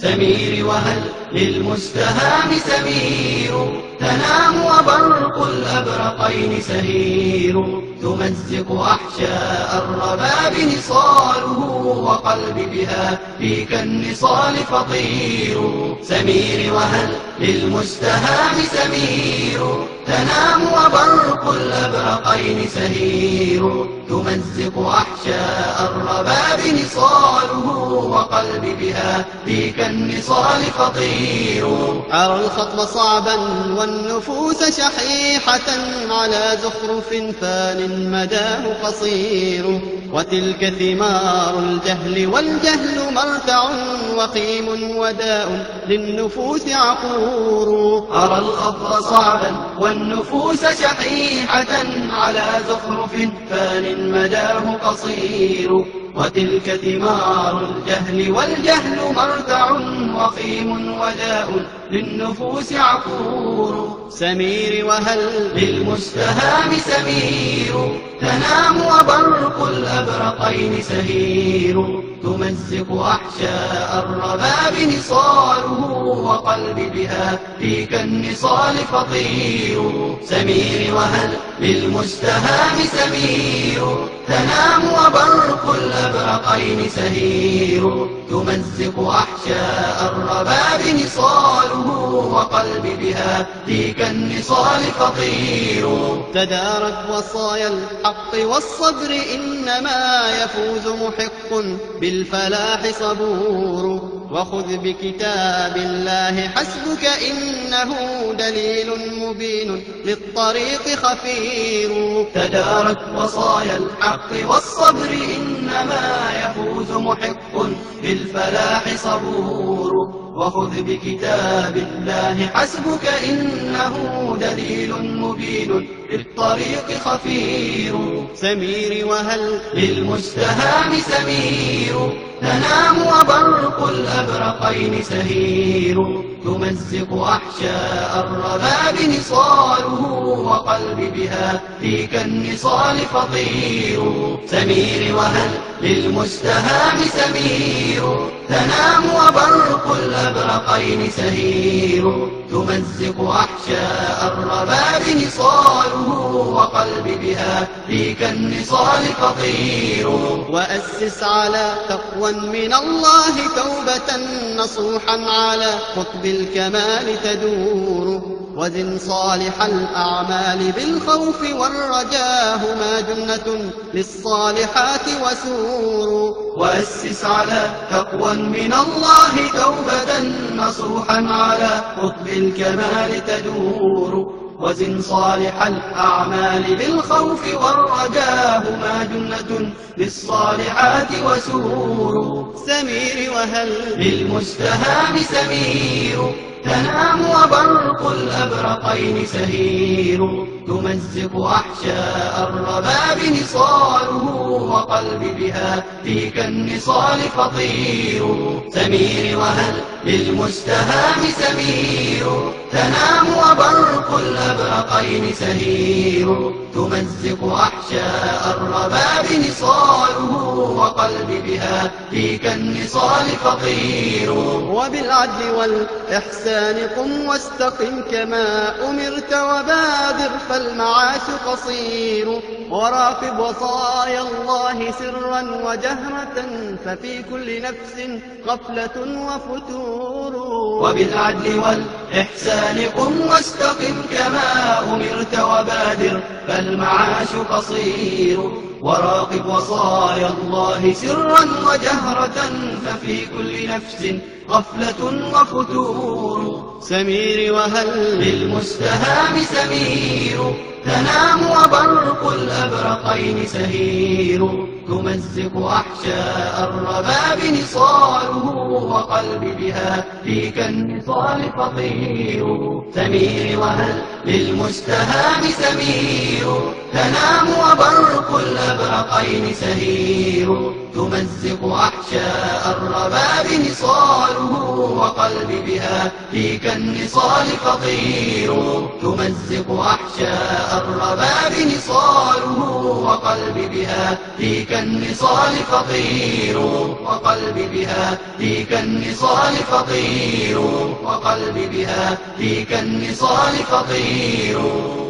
سمير وهل للمستهام سمير تنام وبرق الأبرقين سهير تمزق أحشاء الرباب نصاله وقلب بها فيك النصال فطير سمير وهل للمستهام سمير تنام وبرق الأبرقين سهير تمزق أحشاء الرباب نصاله وقلب بها فيك النصال فطير أرى الخطب صعبا والنفوس شحيحة على زخرف فان مداه قصير وتلك ثمار الجهل والجهل مرتع وقيم وداء للنفوس عقور أرى الخطب صعبا والنفوس شحيحة على زخرف فان مداه قصير وتلك ثمار الجهل والجهل مرتع وخيم وداء للنفوس عقور سمير وهل للمستهام سمير تنام وبرق الأبرقين سهير تمزق أحشاء الرباب نصاله وقلب بها فيك النصال فطير سمير وهل للمستهام سمير تنام وبرق الأبرقين سهير تمزق أحشاء الرباب نصاله وقلب بها فيك النصال فطير تدارك وصايا الحق والصبر إنما يفوز محق بالفلاح صبور وخذ بكتاب الله حسبك إنه دليل مبين للطريق خفير تدارك وصايا الحق والصبر إنما يفوز محق بالفلاح صبور وخذ بكتاب الله حسبك إنه دليل مبين للطريق خفير سمير وهل للمستهام سمير تنام وبرق الأبرقين سهير تمزق أحشاء الرباب نصاله وقلب بها فيك النصال فطير سمير وهل للمستهام سمير تنام وبرق الأبرقين سهير تمزق أحشاء الرباب نصاله وقلب بها فيك النصال فطير وأسس على تقوى من الله توبة نصوحا على قطب الكمال تدور وزن صالح الأعمال بالخوف والرجاه ما جنة للصالحات وسور وأسس على تقوى من الله توبة نصوحا على قطب الكمال تدور وزن صالح الأعمال بالخوف والرجاه ما جنة للصالحات وسور سمير وهل للمستهام سمير تنام وبرق الأبرقين سهير تمزق أحشاء الرباب نصاله وقلب بها فيك النصال فطير سمير وهل للمستهام سمير تنام وبرق الأبرقين سهير تمزق أحشاء الرباب نصاله وقلب بها فيك النصال فطير وبالعدل والإحسان قم واستقم كما أمرت وبادر فالمعاش قصير وراقب وصايا الله سرا وجهرة ففي كل نفس غفلة وفتور وبالعدل والإحسان قم واستقم كما أمرت وبادر فالمعاش قصير وراقب وصايا الله سرا وجهرة ففي كل نفس غفلة وفتور سمير وهل للمستهام سمير تنام وبرق الأبرقين سهير تمزق أحشاء الرباب نصاله وقلب بها فيك النصال فطير سمير وهل للمستهام سمير تنام وبرق الأبرقين سهير تمزق أحشاء الرباب نصاله وقلبي بها فيك النصال فطير. تمزق أحشاء الرباب نصاله وقلبي بها فيك النصال فطير. وقلبي بها فيك النصال فطير. وقلبي بها فيك النصال فطير.